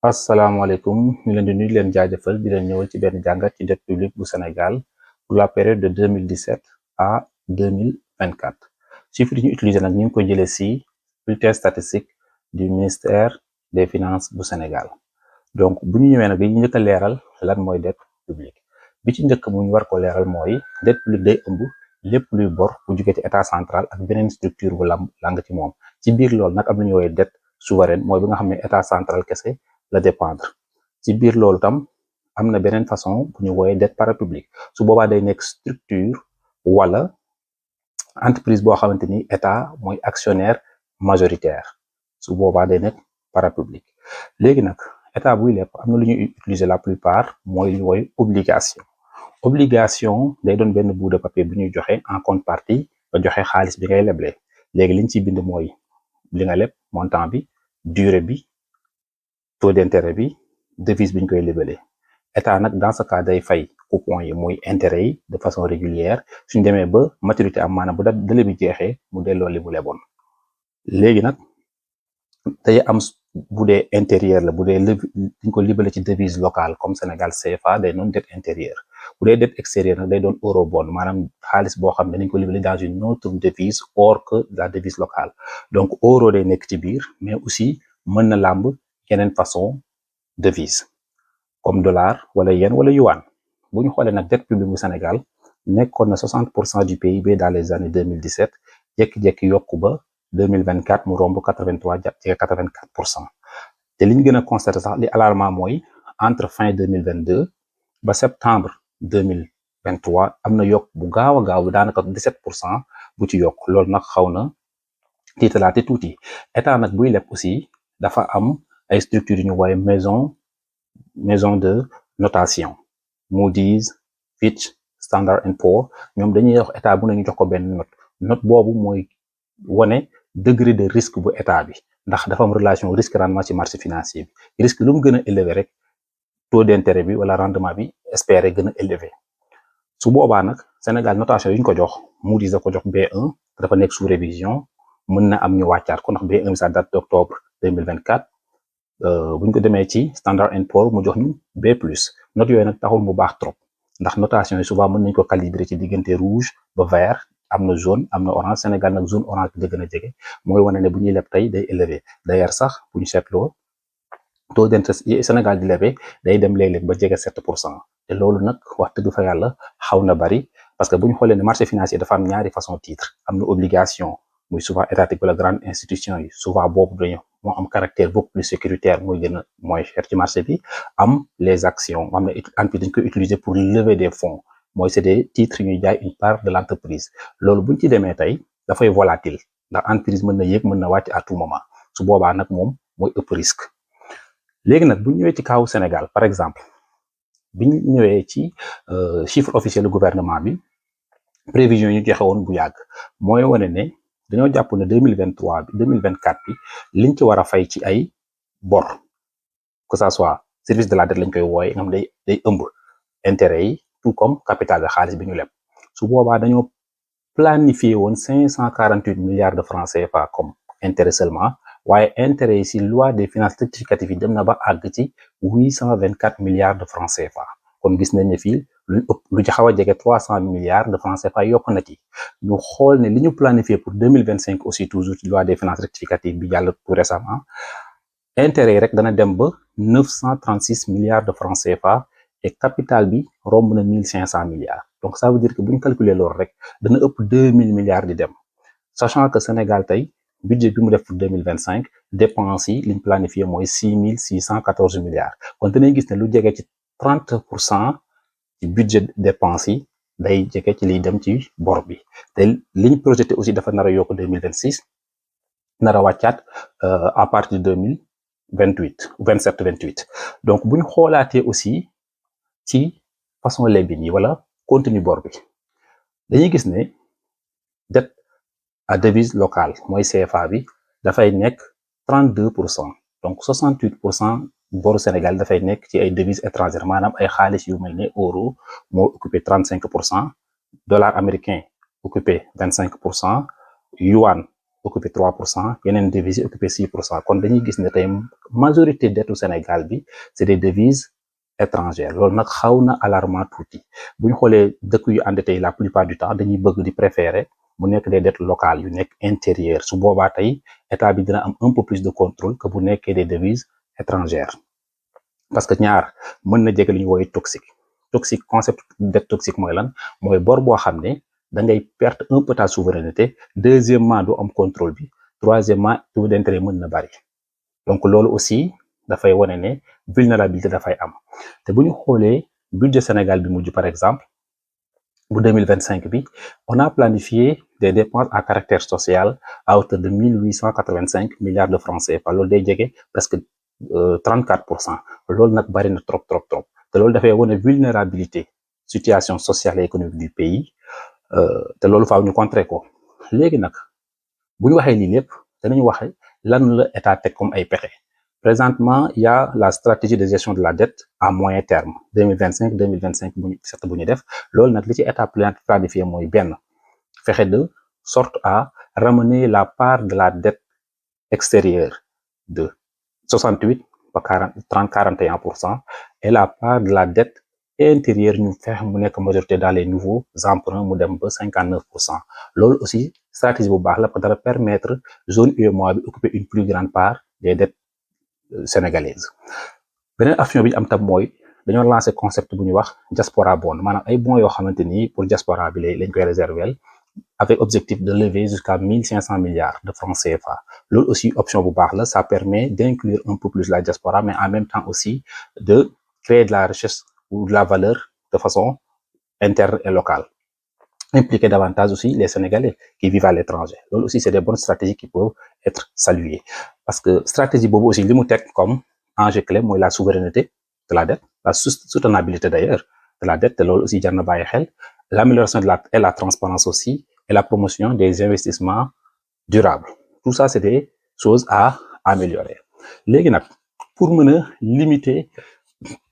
asalaamaaleykum ñu leen di nuyu leen jaajëfal di leen ñëwal ci benn jàngat ci dette publique bu Sénégal pour la période de 2017 à 2024 chiffres yi ñu utilisé nag ñu ngi ko jëlee si bulletin statistique du ministère des finances bu Sénégal donc bu ñu ñëwee nag dañuy njëkk a leeral lan mooy dette publique bi ci njëkk mu ñu war ko leeral mooy dette publique day ëmb lépp luy bor bu jugee ci état central ak beneen structure bu lang ci moom ci biir loolu nag am na ñu woowee dette souveraine mooy bi nga xam ne état central kese la dépendre ci biir loolu tam am na beneen façon bu ñu wooyee dette parapublique su boobaa day nekk structure wala entreprise boo xamante ni état mooy actionnaire majoritaire su boobaa day nekk parapublique léegi nag état buy lépp am na lu ñuy utiliser la plupart mooy lu ñu wooye obligation day doon benn bout de papier bu ñuy joxe en contrepartie ba joxe xaalis bi ngay leble léegi liñ ciy bind mooy li nga leb montant bi durée bi taux d'intérêt bi devise bi ñu koy libellé état nag dans ce cas day fay coupon yi muy intérêt yi de façon régulière suñ demee ba maturité am maanaam bu délai bi jeexee mu delloo li mu leboon léegi nag day am bu dee intérieur la bu dee dañ ko libellé ci devise locale comme Sénégal CFA day doon dette intérieure bu dee dette extérieure nag day doon eurobond maanaam xaalis boo xam ne dañ ko libellé dans une autre devise hors que la devise locale donc euro day nekk ci biir mais aussi mën na làmb yeneen façon devise comme dollar wala yen wala yuan bu ñu xoolee nag dette publique bu Sénégal nekkoon na 60% du PIB dans les années 2017 jékki-jékki yokku ba 2024 mu romb 83 jege 84% te li ñu gën a constaté sax li alarmant mooy entre fin 2022 ba septembre 2023 am na yokk bu gaaw a gaaw bi daanaka 17% bu ci yokk loolu nag xaw na tiitalaate tuuti état nag buy leb aussi dafa am ay structures yu ñu wooye maison de notation Moody's Fitch Standard and Poor's ñoom dañuy wax état bu ne ñu jox ko benn note boobu mooy wane degré de risque bu état bi ndax dafa am relation risque rendement ci marché financier bi risque lu mu gën a élevé rek taux d'intérêt bi wala rendement bi espéré gën a élevé su boobaa nag Sénégal notation yu ñu ko jox Moody's da ko jox B1 dafa nekk sous révision mën na am ñu wàccaat ko ndax B1 bi ça date d'octobre 2024 bu ñu ko demee ci Standard and Poor's mu jox ñu B+, note yooyu nag taxul mu baax trop ndax notation yi souvent mën nañu ko calibrer ci diggante rouge ba vert am na jaune am na orange Sénégal nag zone orange bi la gën a jege mooy wane ne bu ñuy leb tey day élevé d'ailleurs sax bu ñu seetloo taux d'intérêt yi Sénégal di lebe day dem léeg-léeg ba jege 7% te loolu nag wax dëgg fa yàlla xaw na bari parce que bu ñu xoolee ne marché financier dafa am ñaari façon titre am na obligation muy souvent étatique wala grande institution yi souvent boobu dañu moo am caractère beaucoup plus sécuritaire mooy gën a mooy cher ci marché bi am les actions am na entreprise dañ koy utiliser pour lever des fonds mooy c'est des titres ñuy jaay une part de l'entreprise loolu buñ ci demee tey dafay volatile ndax entreprise mën na yéeg mën na wàcc à tout moment su boobaa nag moom mooy ëpp risque léegi nag bu ñu ñëwee ci kaw Sénégal par exemple bi ñu ñëwee ci chiffre officiel du gouvernement bi prévision yi ñu joxe woon bu yàgg mooy wane ne dañoo jàpp ne 2023 bi 2024 bi liñ ci war a fay ci ay bor que ça soit service de la dette lañ koy wooye nga xam day ëmb intérêt yi tout comme capital de xaalis bi ñu leb su boobaa dañoo planifié woon 548 milliards de francs CFA comme intérêt seulement waaye intérêt yi si loi des finances rectificative yi dem na ba àgg ci 824 milliards de francs CFA kon gis nañ ne fii lu ci xaw a jege 300 milliards de francs CFA yokk na ci ñu xool ne li ñu planifié pour 2025 aussi toujours ci loi des finances rectificative bi jàll tout récemment intérêt yi rek dana dem ba 936 milliards de francs CFA et capital bi romb na 1500 milliards donc ça veut dire que bu ñu calculer loolu rek dana ëpp 2000 milliards di dem sachant que Sénégal tey budget bi mu def pour 2025 dépenses yi liñ planifié mooy 6614 milliards kon danañ gis ne lu jege ci 30% ci budget dépenses yi day jege ci liy dem ci bor bi te liñ projeté aussi dafa nar a yokk 2026 nar a wàccaat à partir de 27-28 donc buñ xoolaatee aussi ci façon lebin yi wala contenu bor bi dañuy gis ne dette à devise locale mooy CFA bi dafay nekk 32% donc 68% boru Sénégal dafay nekk ci ay devises étrangères maanaam ay xaalis yu mel ne euro moo occupé 35%, dollar américain occupé 25%, yuan occupé 3%, yeneen devises yi occupé 6%. kon dañuy gis ne tey majorité dettu Sénégal bi c'est des devises étrangères loolu nag xaw na alarmant tuuti bu ñu xoolee dëkk yu endetté la plupart du temps dañuy bëgg di préférer mu nekk des dettes locales yu nekk intérieures su boobaa tey état bi dina am un peu plus de contrôle que bu nekkee des devises étrangères parce que ñaar mën na jege li ñu woowee toxique concept dette toxique mooy lan mooy bor boo xam ne da ngay perte un peu ta souveraineté deuxièmement du am contrôle bi troisièmement taux d'intérêt mën na bari donc loolu aussi dafay wane ne vulnérabilité dafay am te bu ñu xoolee budget Sénégal bi mujj par exemple bu 2025 bi on a planifié des dépenses à caractère social à hauteur de 1885 milliards de francs CFA loolu day jege presque 34%. loolu nag bari na trop te loolu dafay wane vulnérabilité situation sociale et économique du pays te loolu faaw ñu contrer ko léegi nag bu ñu waxee lii lépp danañu waxe lan la état teg comme ay pexe présentement il y a la stratégie de gestion de la dette à moyen terme 2025 bu ñu def loolu nag li ci état planifié mooy benn fexe de sorte à ramener la part de la dette extérieure de 68 ba 41% et la part de la dette intérieure ñu fexe mu nekk majorité dans les nouveaux emprunts mu dem ba 59%. loolu aussi stratégie bu baax la ko dara permettre zone UEMOA bi occuper une plus grande part des dettes sénégalaises beneen action bi ñu am tam mooy dañoo lancé concept bu ñu wax diaspora bond maanaam ay bons yoo xamante ni pour diaspora bi lañ koy réserver avec objectif de lever jusqu'à 1500 milliards de francs CFA loolu aussi option bu baax la ça permet d'inclure un peu plus la diaspora mais en même temps aussi de créer de la richesse ou de la valeur de façon interne et locale impliquer davantage aussi les Sénégalais qui vivent à l'étranger loolu aussi c'est des bonnes stratégies qui peuvent être saluées parce que stratégie boobu aussi li mu teg comme enjeu clé mooy la souveraineté de la dette la soutenabilité d'ailleurs de la dette te loolu aussi jar na bàyyi xel l'amélioration de la transparence aussi et la promotion des investissements durables tout ça c'est des choses à améliorer léegi nag pour mën a limiter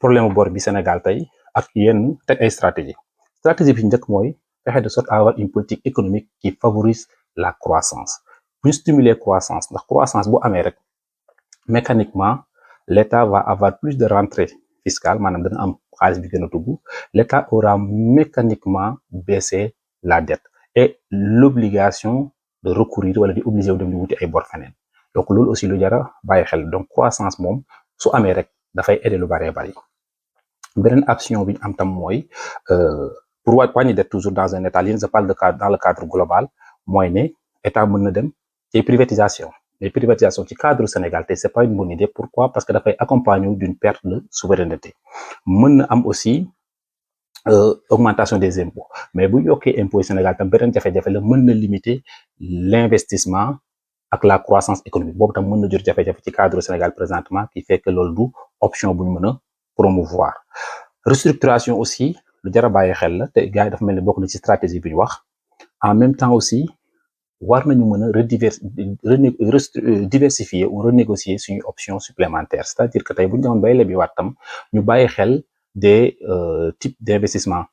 problème bor bi Sénégal tey ak yenn teg ay stratégie bi njëkk mooy fexe de sorte à avoir une politique économique qui favorise la croissance bu ñu stimuler croissance ndax croissance bu amee rek mécaniquement l'État va avoir plus de rentrée fiscale maanaam dana am xaalis bi gën a dugg l'État aura mécaniquement baissé la dette et l'obligation de recourir wala di obligé wu dem di wuti ay bor feneen donc loolu aussi lu jara bàyyi xel donc croissance moom su amee rek dafay aider lu baree bari beneen action bi ñu am tam mooy pour wàññi dette toujours dans un état li je parle de cadre dans le cadre global mooy ne état mën na dem ci privatisation les privatisations ci cadre Sénégal te c'est pas une bonne idée pourquoi parce que dafay accompagner d'une perte de souveraineté mën na am aussi augmentation des impôts mais bu yokkee impôts Sénégal tam beneen jafe-jafe la mën na limiter l'investissement ak la croissance économique boobu tam mën na jur jafe-jafe ci cadre Sénégal présentement qui fait que loolu du option bu ñu mën a promouvoir restructuration aussi lu jar a bàyyi xel la te gars yi dafa mel ni bokk na ci stratégie bi ñu wax en même temps aussi war nañu mën a diversifier ou renégocier suñu option supplémentaire c'est-à-dire que tey bu ñu demoon bay lebi waat tam ñu bàyyi xel des types d'investissement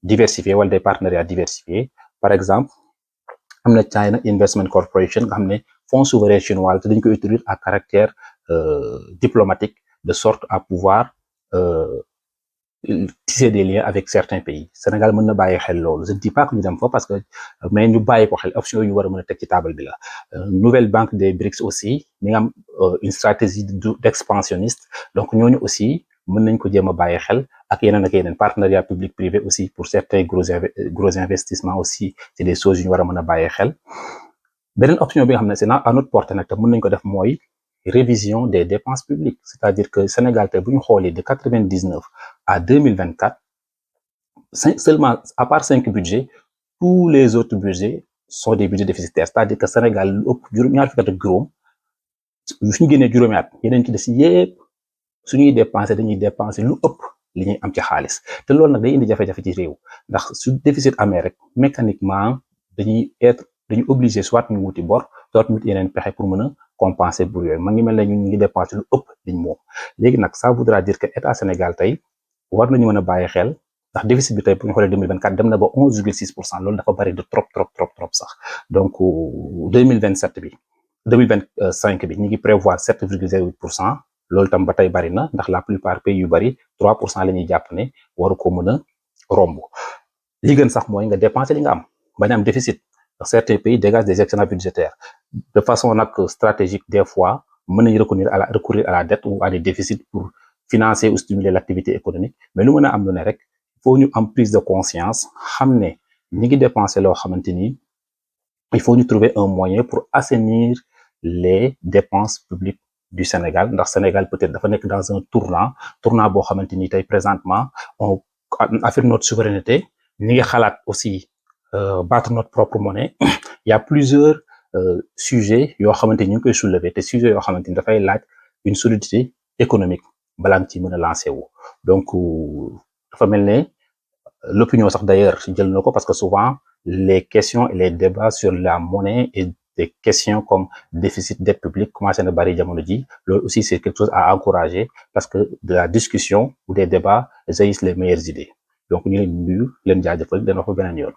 diversifiés wala des partenariats diversifiés par exemple am na China Investment Corporation nga xam ne fonds souverain chinois te dañ ko utiliser à caractère diplomatique de sorte à pouvoir tisser des liens avec certains pays Sénégal mën na bàyyi xel loolu je ne dis pas que ñu dem fa parce que mais ñu bàyyi ko xel option yu ñu war a mën a teg ci table bi la nouvelle banque des BRICS aussi mi nga am une stratégie d'expansionniste donc ñooñu aussi mën nañ ko jéem a bàyyi xel ak yeneen partenariat public privé aussi pour certains gros investissements aussi c'est des choses yu ñu war a mën a bàyyi xel beneen option bi nga xam ne c'est à notre portée nag te mën nañ ko def mooy révision des dépenses publiques c'est-à-dire que Sénégal tey bu ñu xoolee de 99 à 2024 seulement à part 5 budgets tous les autres budgets sont des budgets déficitaires c'est-à-dire que Sénégal lu ëpp ñaar fukki at ak juróom suñu génnee juróomi at yeneen ci des yépp suñuy dépenser dañuy dépenser lu ëpp li ñuy am ci xaalis te loolu nag day indi jafe-jafe ci réew ndax su déficit amee rek mécaniquement dañuy obligé soit ñu wuti bor soit ñu wuti yeneen pexe pour mën a compenser pour yooyu ma ngi mel ne ñu ngi dépenser lu ëpp liñ moom léegi nag ça voudra dire que état Sénégal tey war nañu mën a bàyyi xel ndax déficit bi tey bu ñu xoolee 2024 dem na ba 11,6% loolu dafa bari de trop sax donc 2027 bi 2025 bi ñi ngi prévoir 7,08%. loolu tam ba tey bari na ndax la plupart pays yu bari 3% la ñuy jàpp ne waru ko mën a romb li gën sax mooy nga dépenser li nga am bañ am déficit. Certains pays dégagent des excédents budgétaires de façon nag stratégique. Des fois mën nañu recourir à la dette ou à des déficits pour financer ou stimuler l'activité économique, mais lu mën a am lu ne rek faut ñu am prise de conscience xam ne ñi ngi dépenser loo xamante ni il faut ñu trouver un moyen pour assainir les dépenses publiques du Sénégal ndax Sénégal peut-être dafa nekk dans un tournant boo xamante ni tey présentement on affirme notre souveraineté. ñi ngi xalaat aussi battre notre propre monnaie. Il y a plusieurs sujets yoo xamante ni ñu ngi koy soulever te sujets yoo xamante ni dafay laaj une solidité économique balaa nga ci mën a lancer wu. Donc dafa mel ne l'opinion sax d'ailleurs jël na ko parce que souvent les questions et les débats sur la monnaie et des questions comme déficit dette publique commencé na bari jamono ji. Loolu aussi c'est quelque chose à encourager parce que de la discussion ou des débats jaillissent les meilleures idées. Donc ñu leen nuyu leen jaajëfal den wax ba beneen yoon.